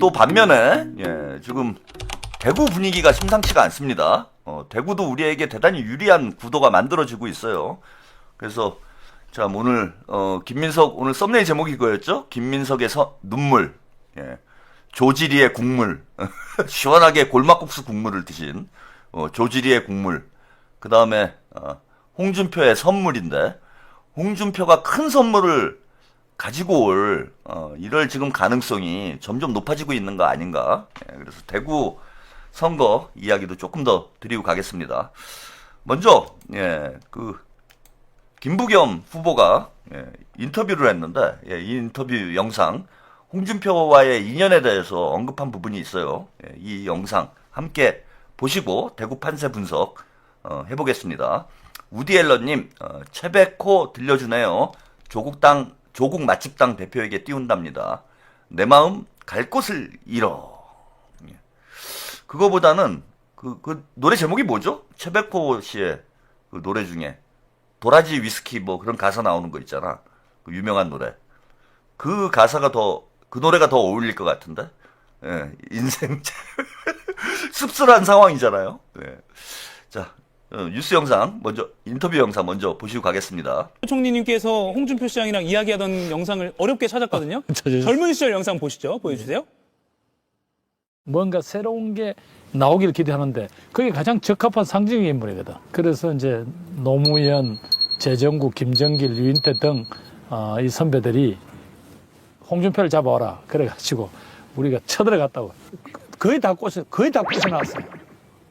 또 반면에 지금 대구 분위기가 심상치가 않습니다. 대구도 우리에게 대단히 유리한 구도가 만들어지고 있어요. 그래서 자 오늘 김민석 오늘 썸네일 제목이 이거였죠? 김민석의 눈물, 조지리의 국물, 시원하게 골막국수 국물을 드신 조지리의 국물. 그 다음에 홍준표의 선물인데 홍준표가 큰 선물을 가지고 올 이럴 지금 가능성이 점점 높아지고 있는 거 아닌가. 그래서 대구 선거 이야기도 조금 더 드리고 가겠습니다. 먼저 그 김부겸 후보가 인터뷰를 했는데 이 인터뷰 영상 홍준표와의 인연에 대해서 언급한 부분이 있어요. 이 영상 함께 보시고 대구 판세 분석 해보겠습니다. 우디 앨런님 채백호 들려주네요. 조국 맛집당 대표에게 띄운답니다. 내 마음 갈 곳을 잃어. 그거보다는 그 노래 제목이 뭐죠? 채백호 씨의 그 노래 중에 도라지 위스키 뭐 그런 가사 나오는 거 있잖아. 그 유명한 노래. 그 가사가 그 노래가 더 어울릴 것 같은데. 인생 씁쓸한 상황이잖아요. 자. 뉴스 영상 먼저 인터뷰 영상 먼저 보시고 가겠습니다. 총리님께서 홍준표 시장이랑 이야기하던 영상을 어렵게 찾았거든요. 젊은 시절 영상 보시죠. 보여주세요. 뭔가 새로운 게 나오기를 기대하는데 그게 가장 적합한 상징의 인물이거든. 그래서 이제 노무현, 재정국, 김정길, 유인태 등 이 선배들이 홍준표를 잡아와라. 그래가지고 우리가 쳐들어갔다고 거의 다 꽂혀놨어요.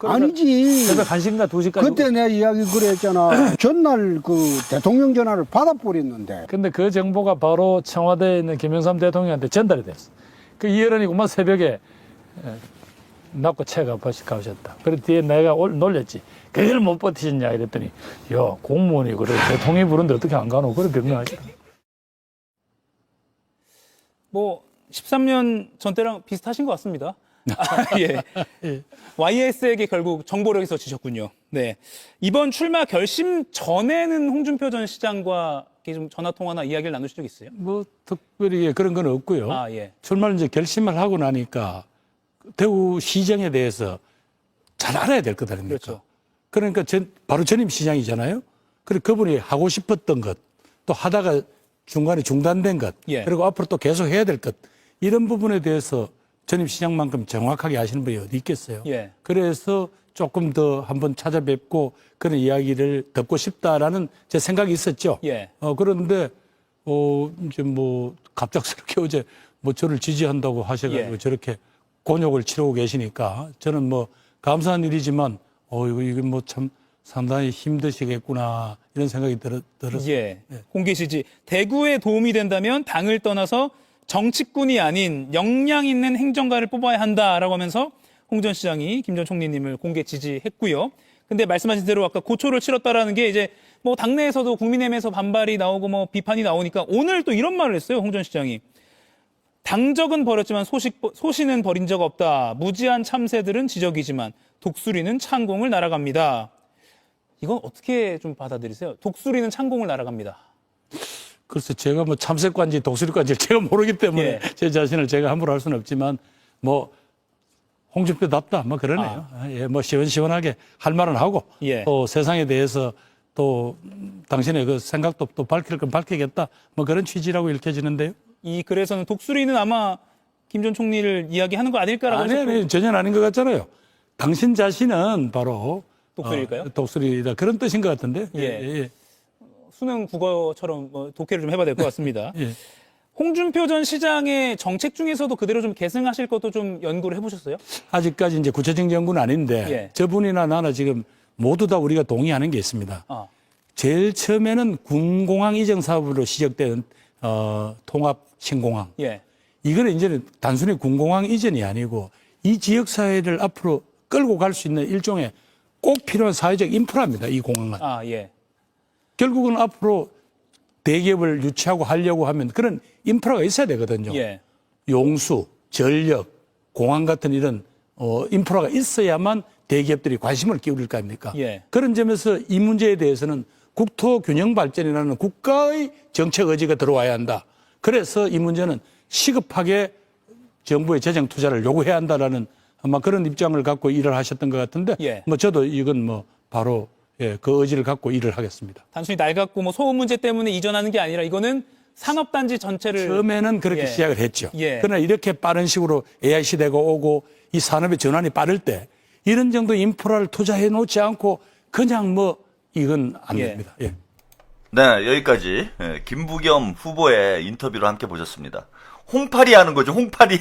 아니지. 새벽 1시인가 2시까지. 그때 내가 이야기 그랬잖아. 전날 그 대통령 전화를 받아버렸는데. 근데 그 정보가 바로 청와대에 있는 김영삼 대통령한테 전달이 됐어. 그 이어른이 그만 새벽에 낳고 채가 가셨다. 그래 뒤에 내가 놀렸지. 그걸 못 버티셨냐 이랬더니 야 공무원이 그래 대통령이 부르는데 어떻게 안 가노. 그래 변명하지. 뭐 13년 전 때랑 비슷하신 것 같습니다. 예. YS에게 결국 정보를 여기서 주셨군요. 네. 이번 출마 결심 전에는 홍준표 전 시장과 좀 전화 통화나 이야기를 나누신 적 있어요? 뭐 특별히 그런 건 없고요. 예. 출마를 이제 결심을 하고 나니까 대구 시정에 대해서 잘 알아야 될 것 아닙니까? 그렇죠. 그러니까 바로 전임 시장이잖아요. 그리고 그분이 하고 싶었던 것, 또 하다가 중간에 중단된 것, 그리고 앞으로 또 계속 해야 될 것, 이런 부분에 대해서 전임 시장만큼 정확하게 아시는 분이 어디 있겠어요. 그래서 조금 더 한번 찾아뵙고 그런 이야기를 듣고 싶다라는 제 생각이 있었죠. 그런데 이제 뭐 갑작스럽게 어제 뭐 저를 지지한다고 하셔가지고 저렇게 곤욕을 치르고 계시니까 저는 뭐 감사한 일이지만 이게 뭐 참 상당히 힘드시겠구나 이런 생각이 들었어요. 공개 지지. 대구에 도움이 된다면 당을 떠나서 정치꾼이 아닌 역량 있는 행정가를 뽑아야 한다라고 하면서 홍 전 시장이 김 전 총리님을 공개 지지했고요. 근데 말씀하신 대로 아까 고초를 치렀다라는 게 이제 뭐 당내에서도 국민의힘에서 반발이 나오고 뭐 비판이 나오니까 오늘 또 이런 말을 했어요. 홍 전 시장이. 당적은 버렸지만 소신은 버린 적 없다. 무지한 참새들은 지적이지만 독수리는 창공을 날아갑니다. 이건 어떻게 좀 받아들이세요? 독수리는 창공을 날아갑니다. 글쎄 제가 뭐 참새관지 독수리관지 제가 모르기 때문에 제 자신을 제가 함부로 할 수는 없지만 뭐 홍준표답다 뭐 그러네요. 뭐 시원시원하게 할 말은 하고 또 세상에 대해서 또 당신의 그 생각도 또 밝힐 건 밝히겠다 뭐 그런 취지라고 읽혀지는데요. 이 글에서는 독수리는 아마 김 전 총리를 이야기하는 거 아닐까라고 아니 전혀 아닌 것 같잖아요. 당신 자신은 바로 독수리일까요? 독수리다 그런 뜻인 것 같은데. 수능 국어처럼 뭐 독해를 좀 해봐야 될 것 같습니다. 홍준표 전 시장의 정책 중에서도 그대로 좀 계승하실 것도 좀 연구를 해보셨어요? 아직까지 이제 구체적인 연구는 아닌데 저분이나 나나 지금 모두 다 우리가 동의하는 게 있습니다. 제일 처음에는 군공항 이전 사업으로 시작된 통합 신공항. 이거는 이제는 단순히 군공항 이전이 아니고 이 지역 사회를 앞으로 끌고 갈 수 있는 일종의 꼭 필요한 사회적 인프라입니다. 이 공항은. 결국은 앞으로 대기업을 유치하고 하려고 하면 그런 인프라가 있어야 되거든요. 용수, 전력, 공항 같은 이런 인프라가 있어야만 대기업들이 관심을 기울일 거 아닙니까? 그런 점에서 이 문제에 대해서는 국토 균형 발전이라는 국가의 정책 의지가 들어와야 한다. 그래서 이 문제는 시급하게 정부의 재정 투자를 요구해야 한다라는 아마 그런 입장을 갖고 일을 하셨던 것 같은데 예. 뭐 저도 이건 뭐 바로 예, 그 의지를 갖고 일을 하겠습니다. 단순히 낡았고 뭐 소음 문제 때문에 이전하는 게 아니라 이거는 산업단지 전체를 처음에는 그렇게 예. 시작을 했죠. 예. 그러나 이렇게 빠른 식으로 AI 시대가 오고 이 산업의 전환이 빠를 때 이런 정도 인프라를 투자해 놓지 않고 그냥 뭐 이건 안 예. 됩니다. 예. 네, 여기까지 김부겸 후보의 인터뷰를 함께 보셨습니다. 홍파리 하는 거죠, 홍파리.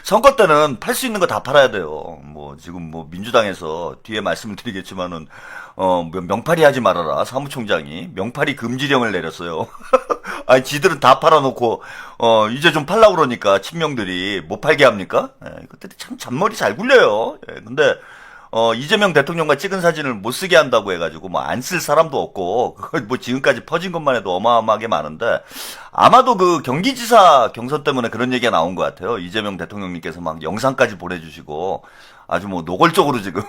선거 때는 팔 수 있는 거 다 팔아야 돼요. 뭐 지금 뭐 민주당에서 뒤에 말씀을 드리겠지만은 명팔이 하지 말아라 사무총장이 명팔이 금지령을 내렸어요. 아니 지들은 다 팔아놓고 이제 좀 팔라 그러니까 친명들이 못 팔게 합니까? 이것들이 참 잔머리 잘 굴려요. 근데 이재명 대통령과 찍은 사진을 못 쓰게 한다고 해가지고 뭐 안 쓸 사람도 없고 그거 뭐 지금까지 퍼진 것만 해도 어마어마하게 많은데 아마도 그 경기지사 경선 때문에 그런 얘기가 나온 것 같아요. 이재명 대통령님께서 막 영상까지 보내주시고 아주 뭐 노골적으로 지금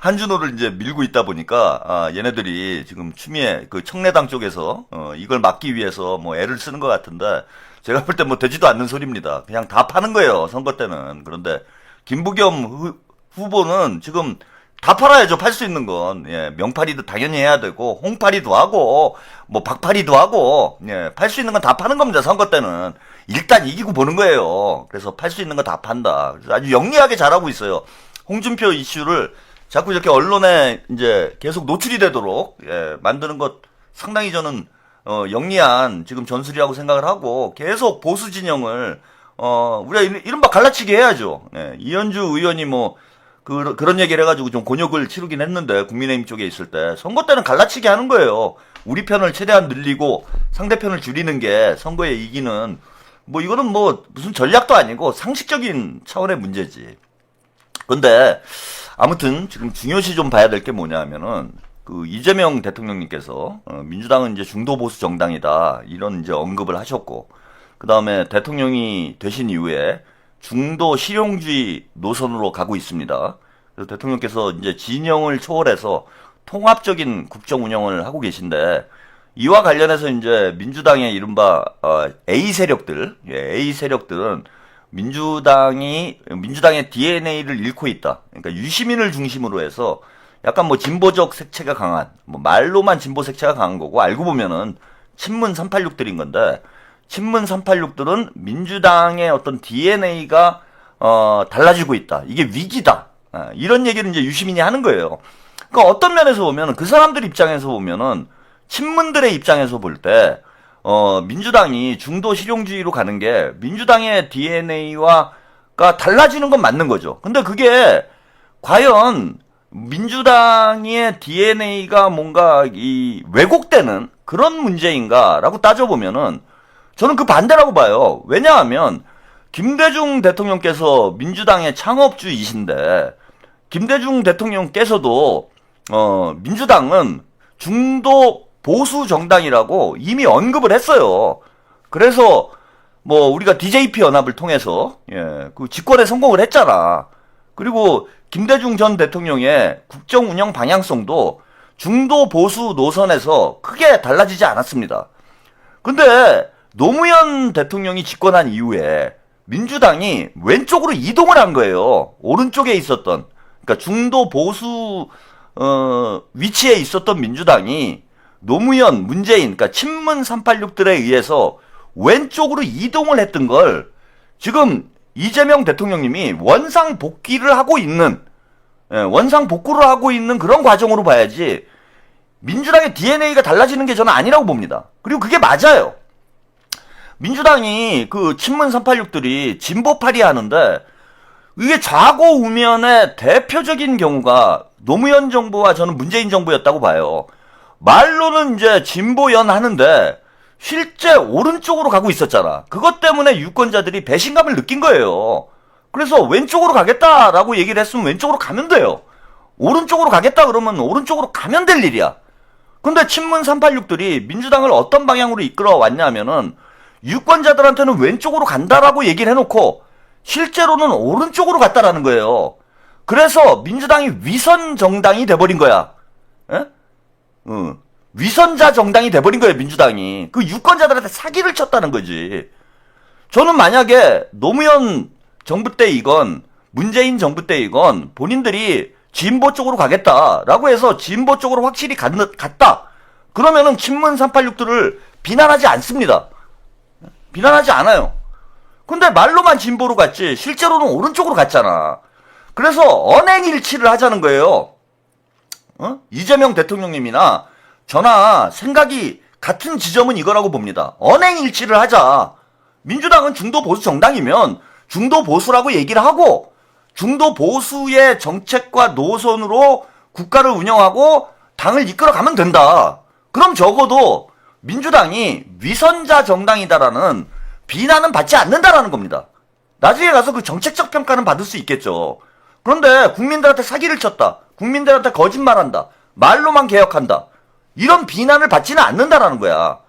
한준호를 이제 밀고 있다 보니까 얘네들이 지금 추미애 그 청래당 쪽에서 이걸 막기 위해서 뭐 애를 쓰는 것 같은데 제가 볼 때 뭐 되지도 않는 소리입니다. 그냥 다 파는 거예요 선거 때는. 그런데 김부겸 후보는 지금 다 팔아야죠. 팔 수 있는 건. 예, 명파리도 당연히 해야 되고 홍파리도 하고 뭐 박파리도 하고 예, 팔 수 있는 건 다 파는 겁니다. 선거 때는. 일단 이기고 보는 거예요. 그래서 팔 수 있는 거 다 판다. 그래서 아주 영리하게 잘하고 있어요. 홍준표 이슈를 자꾸 이렇게 언론에 이제 계속 노출이 되도록 예, 만드는 것 상당히 저는 영리한 지금 전술이라고 생각을 하고 계속 보수 진영을 우리가 이른바 갈라치기 해야죠. 예, 이현주 의원이 뭐 그런 얘기를 해가지고 좀 곤욕을 치르긴 했는데 국민의힘 쪽에 있을 때 선거 때는 갈라치기 하는 거예요. 우리 편을 최대한 늘리고 상대편을 줄이는 게 선거에 이기는 뭐 이거는 뭐 무슨 전략도 아니고 상식적인 차원의 문제지. 근데 아무튼 지금 중요시 좀 봐야 될 게 뭐냐면은 그 이재명 대통령님께서 민주당은 이제 중도 보수 정당이다 이런 이제 언급을 하셨고 그 다음에 대통령이 되신 이후에 중도 실용주의 노선으로 가고 있습니다. 그래서 대통령께서 이제 진영을 초월해서 통합적인 국정 운영을 하고 계신데 이와 관련해서 이제 민주당의 이른바 A 세력들, A 세력들은 민주당의 DNA를 잃고 있다. 그러니까 유시민을 중심으로 해서 약간 뭐 진보적 색채가 강한, 뭐 말로만 진보 색채가 강한 거고 알고 보면은 친문 386들인 건데. 친문 386들은 민주당의 어떤 DNA가 달라지고 있다. 이게 위기다. 이런 얘기를 이제 유시민이 하는 거예요. 그러니까 어떤 면에서 보면 그 사람들 입장에서 보면은 친문들의 입장에서 볼 때 민주당이 중도 실용주의로 가는 게 민주당의 DNA와가 달라지는 건 맞는 거죠. 근데 그게 과연 민주당의 DNA가 뭔가 이 왜곡되는 그런 문제인가라고 따져보면은 저는 그 반대라고 봐요. 왜냐하면 김대중 대통령께서 민주당의 창업주이신데 김대중 대통령께서도 민주당은 중도 보수 정당이라고 이미 언급을 했어요. 그래서 뭐 우리가 DJP 연합을 통해서 그 집권에 성공을 했잖아. 그리고 김대중 전 대통령의 국정 운영 방향성도 중도 보수 노선에서 크게 달라지지 않았습니다. 근데 노무현 대통령이 집권한 이후에 민주당이 왼쪽으로 이동을 한 거예요. 오른쪽에 있었던, 그러니까 중도 보수 위치에 있었던 민주당이 노무현, 문재인, 그러니까 친문 386들에 의해서 왼쪽으로 이동을 했던 걸 지금 이재명 대통령님이 원상복귀를 하고 있는, 원상복구를 하고 있는 그런 과정으로 봐야지 민주당의 DNA가 달라지는 게 저는 아니라고 봅니다. 그리고 그게 맞아요. 민주당이 그 친문 386들이 진보파리 하는데 이게 좌고 우면의 대표적인 경우가 노무현 정부와 저는 문재인 정부였다고 봐요. 말로는 이제 진보연 하는데 실제 오른쪽으로 가고 있었잖아. 그것 때문에 유권자들이 배신감을 느낀 거예요. 그래서 왼쪽으로 가겠다라고 얘기를 했으면 왼쪽으로 가면 돼요. 오른쪽으로 가겠다 그러면 오른쪽으로 가면 될 일이야. 근데 친문 386들이 민주당을 어떤 방향으로 이끌어 왔냐면은 유권자들한테는 왼쪽으로 간다라고 얘기를 해놓고 실제로는 오른쪽으로 갔다라는 거예요. 그래서 민주당이 위선 정당이 돼버린 거야. 위선자 정당이 돼버린 거예요, 민주당이. 그 유권자들한테 사기를 쳤다는 거지. 저는 만약에 노무현 정부 때이건 문재인 정부 때이건 본인들이 진보 쪽으로 가겠다라고 해서 진보 쪽으로 확실히 갔다. 그러면은 친문 386들을 비난하지 않습니다. 비난하지 않아요. 근데 말로만 진보로 갔지 실제로는 오른쪽으로 갔잖아. 그래서 언행일치를 하자는 거예요. 이재명 대통령님이나 저나 생각이 같은 지점은 이거라고 봅니다. 언행일치를 하자. 민주당은 중도 보수 정당이면 중도 보수라고 얘기를 하고 중도 보수의 정책과 노선으로 국가를 운영하고 당을 이끌어가면 된다. 그럼 적어도 민주당이 위선자 정당이다라는 비난은 받지 않는다라는 겁니다. 나중에 가서 그 정책적 평가는 받을 수 있겠죠. 그런데 국민들한테 사기를 쳤다. 국민들한테 거짓말한다. 말로만 개혁한다. 이런 비난을 받지는 않는다라는 거야.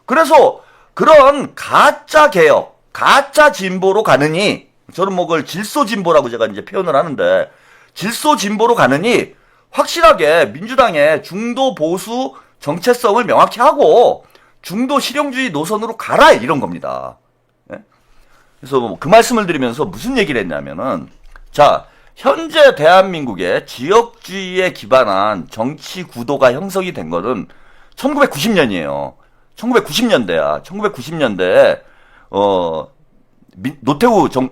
그래서 그런 가짜 개혁, 가짜 진보로 가느니 저는 뭐 그걸 질소 진보라고 제가 이제 표현을 하는데 질소 진보로 가느니 확실하게 민주당의 중도 보수 정체성을 명확히 하고 중도 실용주의 노선으로 가라 이런 겁니다. 네? 그래서 그 말씀을 드리면서 무슨 얘기를 했냐면은 자 현재 대한민국의 지역주의에 기반한 정치 구도가 형성이 된 거는 1990년이에요. 1990년대야. 1990년대에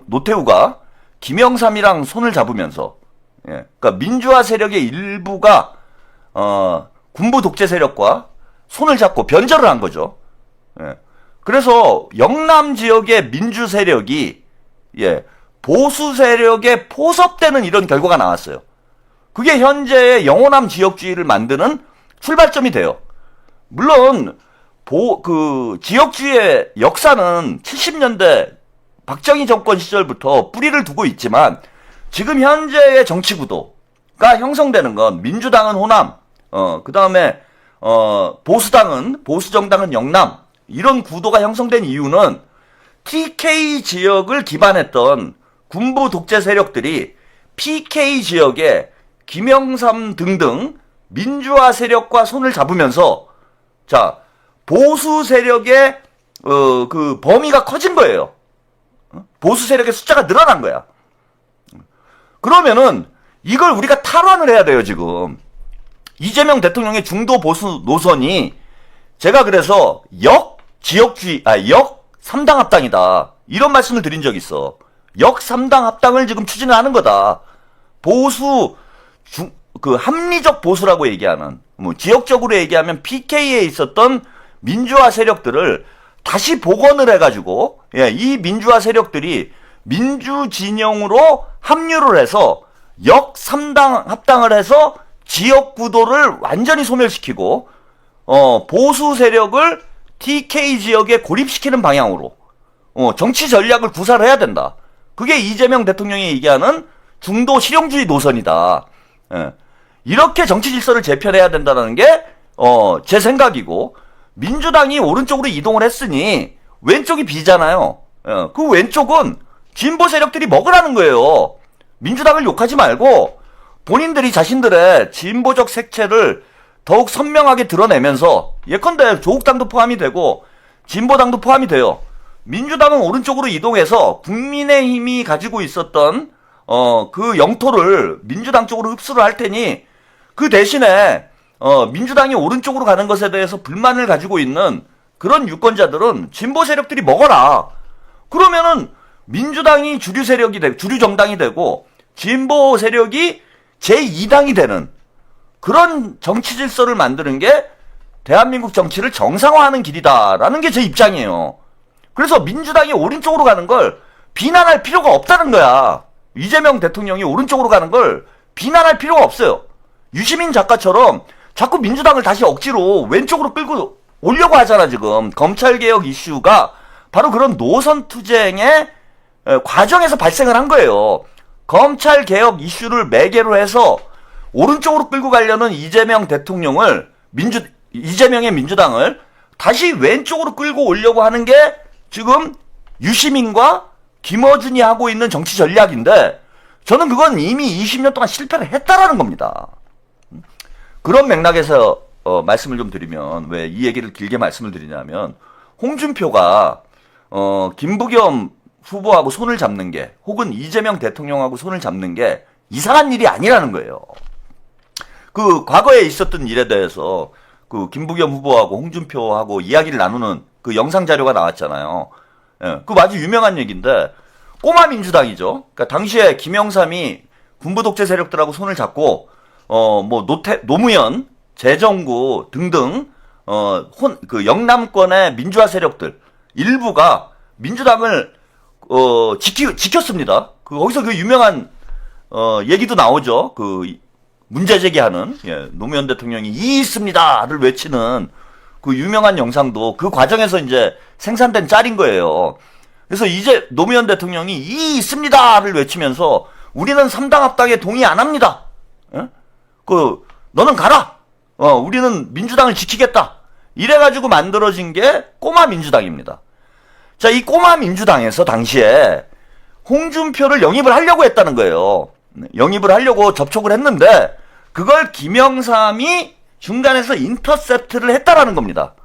노태우가 김영삼이랑 손을 잡으면서 예, 그러니까 민주화 세력의 일부가 군부 독재 세력과 손을 잡고 변절을 한 거죠. 예. 그래서 영남 지역의 민주 세력이 예, 보수 세력에 포섭되는 이런 결과가 나왔어요. 그게 현재의 영호남 지역주의를 만드는 출발점이 돼요. 물론 그 지역주의의 역사는 70년대 박정희 정권 시절부터 뿌리를 두고 있지만 지금 현재의 정치 구도가 형성되는 건 민주당은 호남, 그다음에 보수정당은 영남 이런 구도가 형성된 이유는 TK 지역을 기반했던 군부 독재 세력들이 PK 지역에 김영삼 등등 민주화 세력과 손을 잡으면서 자 보수 세력의 그 범위가 커진 거예요. 보수 세력의 숫자가 늘어난 거야. 그러면은 이걸 우리가 탈환을 해야 돼요, 지금. 이재명 대통령의 중도 보수 노선이 제가 그래서 역 3당 합당이다. 이런 말씀을 드린 적이 있어. 역 3당 합당을 지금 추진을 하는 거다. 보수 그 합리적 보수라고 얘기하는 뭐 지역적으로 얘기하면 PK에 있었던 민주화 세력들을 다시 복원을 해가지고 예, 이 민주화 세력들이 민주 진영으로 합류를 해서 역 3당 합당을 해서 지역 구도를 완전히 소멸시키고 보수 세력을 TK 지역에 고립시키는 방향으로 정치 전략을 구사를 해야 된다. 그게 이재명 대통령이 얘기하는 중도 실용주의 노선이다. 예. 이렇게 정치 질서를 재편해야 된다는 게 제 생각이고 민주당이 오른쪽으로 이동을 했으니 왼쪽이 비잖아요. 예. 그 왼쪽은 진보 세력들이 먹으라는 거예요. 민주당을 욕하지 말고 본인들이 자신들의 진보적 색채를 더욱 선명하게 드러내면서 예컨대 조국당도 포함이 되고 진보당도 포함이 돼요. 민주당은 오른쪽으로 이동해서 국민의힘이 가지고 있었던 그 영토를 민주당 쪽으로 흡수를 할 테니 그 대신에 민주당이 오른쪽으로 가는 것에 대해서 불만을 가지고 있는 그런 유권자들은 진보 세력들이 먹어라. 그러면은 민주당이 주류 세력이 되고 주류 정당이 되고 진보 세력이 제2당이 되는 그런 정치 질서를 만드는 게 대한민국 정치를 정상화하는 길이다라는 게 제 입장이에요. 그래서 민주당이 오른쪽으로 가는 걸 비난할 필요가 없다는 거야. 이재명 대통령이 오른쪽으로 가는 걸 비난할 필요가 없어요. 유시민 작가처럼 자꾸 민주당을 다시 억지로 왼쪽으로 끌고 오려고 하잖아, 지금. 검찰개혁 이슈가 바로 그런 노선투쟁의 과정에서 발생을 한 거예요. 검찰개혁 이슈를 매개로 해서 오른쪽으로 끌고 가려는 이재명 대통령을, 이재명의 민주당을 다시 왼쪽으로 끌고 오려고 하는 게 지금 유시민과 김어준이 하고 있는 정치 전략인데 저는 그건 이미 20년 동안 실패를 했다라는 겁니다. 그런 맥락에서 말씀을 좀 드리면 왜 이 얘기를 길게 말씀을 드리냐면 홍준표가 김부겸 후보하고 손을 잡는 게, 혹은 이재명 대통령하고 손을 잡는 게 이상한 일이 아니라는 거예요. 그 과거에 있었던 일에 대해서 그 김부겸 후보하고 홍준표하고 이야기를 나누는 그 영상 자료가 나왔잖아요. 예, 그 아주 유명한 얘기인데, 꼬마 민주당이죠. 그러니까 당시에 김영삼이 군부 독재 세력들하고 손을 잡고 뭐 노무현, 재정구 등등 그 영남권의 민주화 세력들 일부가 민주당을 지켰습니다. 거기서 그 유명한 얘기도 나오죠. 그 문제 제기하는, 예, 노무현 대통령이 이의 있습니다를 외치는 그 유명한 영상도 그 과정에서 이제 생산된 짤인 거예요. 그래서 이제 노무현 대통령이 이의 있습니다를 외치면서 우리는 3당 합당에 동의 안 합니다. 예? 너는 가라. 우리는 민주당을 지키겠다. 이래가지고 만들어진 게 꼬마 민주당입니다. 자, 이 꼬마 민주당에서 당시에 홍준표를 영입을 하려고 했다는 거예요. 영입을 하려고 접촉을 했는데, 그걸 김영삼이 중간에서 인터셉트를 했다라는 겁니다.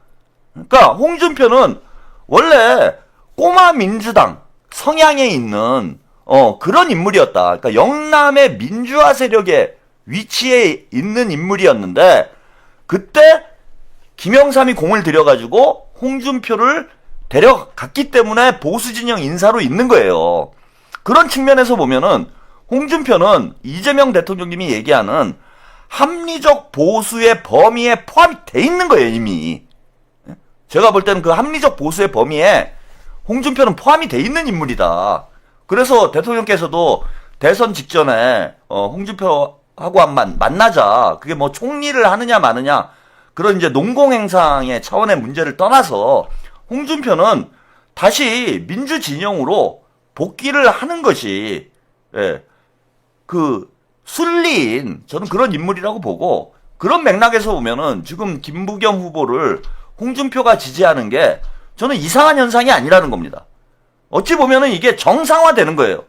그러니까 홍준표는 원래 꼬마 민주당 성향에 있는 그런 인물이었다. 그러니까 영남의 민주화 세력의 위치에 있는 인물이었는데, 그때 김영삼이 공을 들여가지고 홍준표를 데려갔기 때문에 보수 진영 인사로 있는 거예요. 그런 측면에서 보면은 홍준표는 이재명 대통령님이 얘기하는 합리적 보수의 범위에 포함이 돼 있는 거예요, 이미. 제가 볼 때는 그 합리적 보수의 범위에 홍준표는 포함이 돼 있는 인물이다. 그래서 대통령께서도 대선 직전에 홍준표하고 만나자. 그게 뭐 총리를 하느냐 마느냐, 그런 이제 농공행상의 차원의 문제를 떠나서 홍준표는 다시 민주 진영으로 복귀를 하는 것이, 예, 그 순리인, 저는 그런 인물이라고 보고, 그런 맥락에서 보면은 지금 김부겸 후보를 홍준표가 지지하는 게 저는 이상한 현상이 아니라는 겁니다. 어찌 보면은 이게 정상화되는 거예요.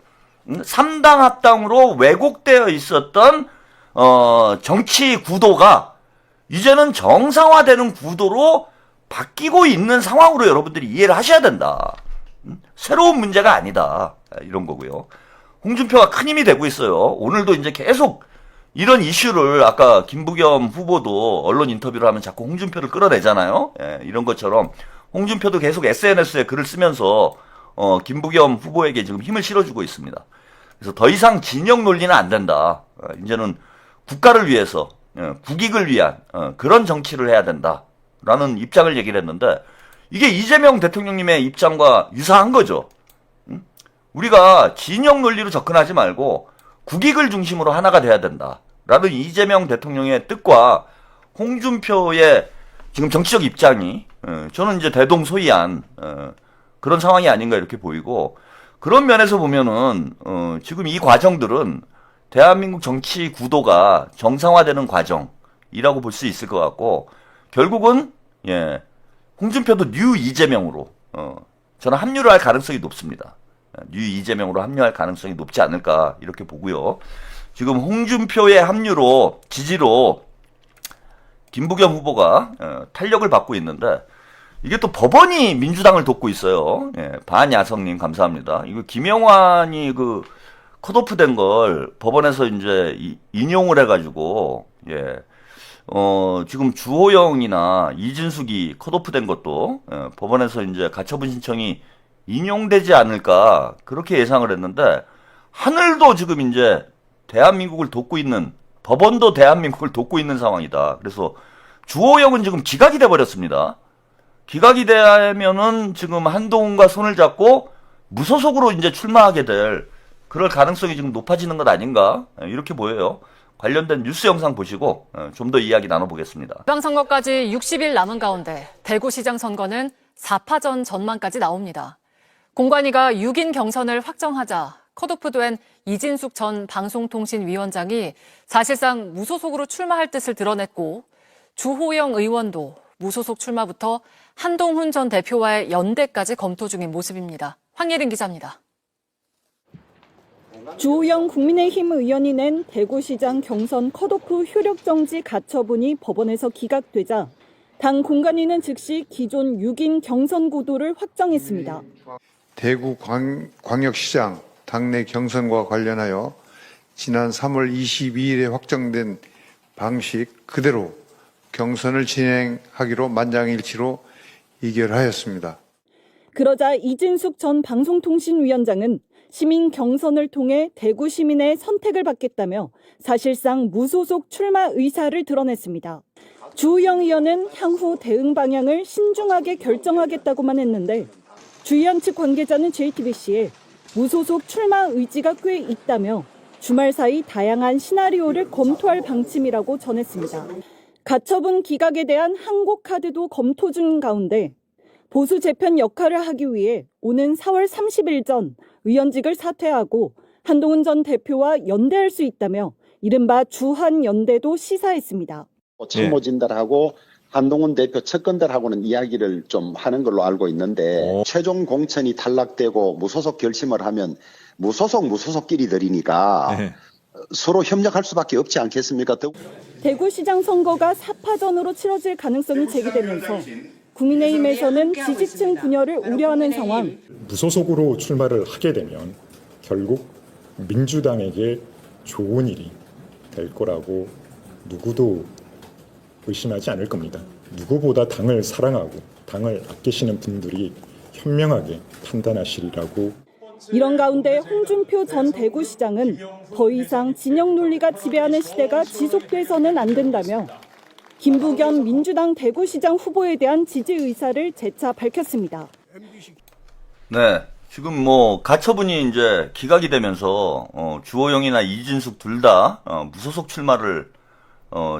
3당 합당으로 왜곡되어 있었던 정치 구도가 이제는 정상화되는 구도로 바뀌고 있는 상황으로 여러분들이 이해를 하셔야 된다. 새로운 문제가 아니다. 이런 거고요. 홍준표가 큰 힘이 되고 있어요. 오늘도 이제 계속 이런 이슈를, 아까 김부겸 후보도 언론 인터뷰를 하면 자꾸 홍준표를 끌어내잖아요. 예, 이런 것처럼 홍준표도 계속 SNS에 글을 쓰면서 김부겸 후보에게 지금 힘을 실어주고 있습니다. 그래서 더 이상 진영 논리는 안 된다. 이제는 국가를 위해서, 국익을 위한 그런 정치를 해야 된다라는 입장을 얘기를 했는데, 이게 이재명 대통령님의 입장과 유사한 거죠. 우리가 진영 논리로 접근하지 말고 국익을 중심으로 하나가 돼야 된다라는 이재명 대통령의 뜻과 홍준표의 지금 정치적 입장이, 저는 이제 대동소이한 그런 상황이 아닌가 이렇게 보이고, 그런 면에서 보면은 지금 이 과정들은 대한민국 정치 구도가 정상화되는 과정이라고 볼 수 있을 것 같고, 결국은, 예, 홍준표도 뉴 이재명으로 저는 합류를 할 가능성이 높습니다. 뉴 이재명으로 합류할 가능성이 높지 않을까 이렇게 보고요. 지금 홍준표의 합류로, 지지로 김부겸 후보가 탄력을 받고 있는데, 이게 또 법원이 민주당을 돕고 있어요. 예, 반야성님 감사합니다. 이거 김영환이 그 컷오프 된 걸 법원에서 이제 인용을 해가지고, 예, 지금 주호영이나 이진숙이 컷오프 된 것도 법원에서 이제 가처분 신청이 인용되지 않을까 그렇게 예상을 했는데, 하늘도 지금 이제 대한민국을 돕고 있는, 법원도 대한민국을 돕고 있는 상황이다. 그래서 주호영은 지금 기각이 돼버렸습니다. 기각이 되면은 지금 한동훈과 손을 잡고 무소속으로 이제 출마하게 될 그럴 가능성이 지금 높아지는 것 아닌가 이렇게 보여요. 관련된 뉴스 영상 보시고 좀 더 이야기 나눠보겠습니다. 지방선거까지 60일 남은 가운데 대구시장 선거는 4파전 전망까지 나옵니다. 공관위가 6인 경선을 확정하자 컷오프된 이진숙 전 방송통신위원장이 사실상 무소속으로 출마할 뜻을 드러냈고, 주호영 의원도 무소속 출마부터 한동훈 전 대표와의 연대까지 검토 중인 모습입니다. 황예린 기자입니다. 주호영 국민의힘 의원이 낸 대구시장 경선 컷오프 효력정지 가처분이 법원에서 기각되자 당 공관위는 즉시 기존 6인 경선 구도를 확정했습니다. 대구 광역시장 당내 경선과 관련하여 지난 3월 22일에 확정된 방식 그대로 경선을 진행하기로 만장일치로 의결하였습니다. 그러자 이진숙 전 방송통신위원장은 시민 경선을 통해 대구 시민의 선택을 받겠다며 사실상 무소속 출마 의사를 드러냈습니다. 주우영 의원은 향후 대응 방향을 신중하게 결정하겠다고만 했는데 주 의원 측 관계자는 JTBC에 무소속 출마 의지가 꽤 있다며 주말 사이 다양한 시나리오를 검토할 방침이라고 전했습니다. 가처분 기각에 대한 항고 카드도 검토 중인 가운데 보수 재편 역할을 하기 위해 오는 4월 30일 전 의원직을 사퇴하고 한동훈 전 대표와 연대할 수 있다며 이른바 주한 연대도 시사했습니다. 참모진들하고 한동훈 대표 측근들하고는 이야기를 좀 하는 걸로 알고 있는데 최종 공천이 탈락되고 무소속 결심을 하면 무소속끼리들이니까 서로 협력할 수밖에 없지 않겠습니까? 대구시장 선거가 4파전으로 치러질 가능성이 제기되면서 국민의힘에서는 지지층 분열을 우려하는 상황. 무소속으로 출마를 하게 되면 결국 민주당에게 좋은 일이 될 거라고 누구도 의심하지 않을 겁니다. 누구보다 당을 사랑하고 당을 아끼시는 분들이 현명하게 판단하시리라고. 이런 가운데 홍준표 전 대구시장은 더 이상 진영 논리가 지배하는 시대가 지속돼서는 안 된다며 김부겸 민주당 대구시장 후보에 대한 지지 의사를 재차 밝혔습니다. 네. 지금 뭐 가처분이 이제 기각이 되면서 주호영이나 이진숙 둘 다 무소속 출마를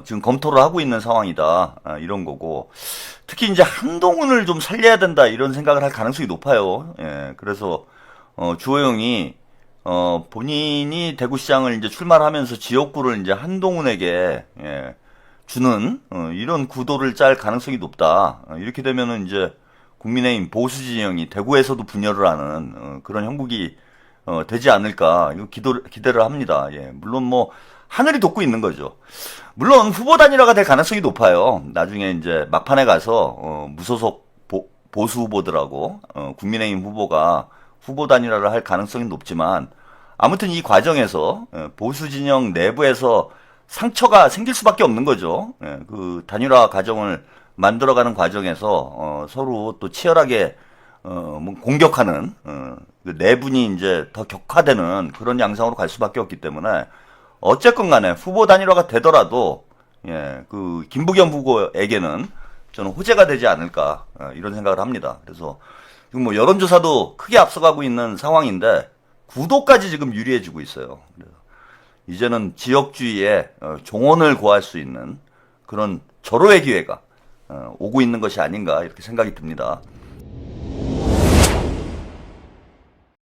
지금 검토를 하고 있는 상황이다. 이런 거고. 특히 이제 한동훈을 좀 살려야 된다 이런 생각을 할 가능성이 높아요. 예. 그래서 주호영이 본인이 대구시장을 이제 출마를 하면서 지역구를 이제 한동훈에게 주는 이런 구도를 짤 가능성이 높다. 이렇게 되면은 이제 국민의힘 보수 진영이 대구에서도 분열을 하는 그런 형국이 되지 않을까 이거 기대를 합니다. 예. 물론 뭐 하늘이 돋고 있는 거죠. 물론 후보 단일화가 될 가능성이 높아요. 나중에 이제 막판에 가서 무소속 보수 후보들하고 국민의힘 후보가 후보 단일화를 할 가능성이 높지만 아무튼 이 과정에서 보수 진영 내부에서 상처가 생길 수밖에 없는 거죠. 그 단일화 과정을 만들어가는 과정에서 서로 또 치열하게 뭐 공격하는 그 내분이 이제 더 격화되는 그런 양상으로 갈 수밖에 없기 때문에 어쨌건 간에 후보 단일화가 되더라도 그 김부겸 후보에게는 저는 호재가 되지 않을까 이런 생각을 합니다. 그래서 지금 뭐 여론조사도 크게 앞서가고 있는 상황인데 구도까지 지금 유리해지고 있어요. 그래서 이제는 지역주의에 종언을 고할 수 있는 그런 절호의 기회가 오고 있는 것이 아닌가 이렇게 생각이 듭니다.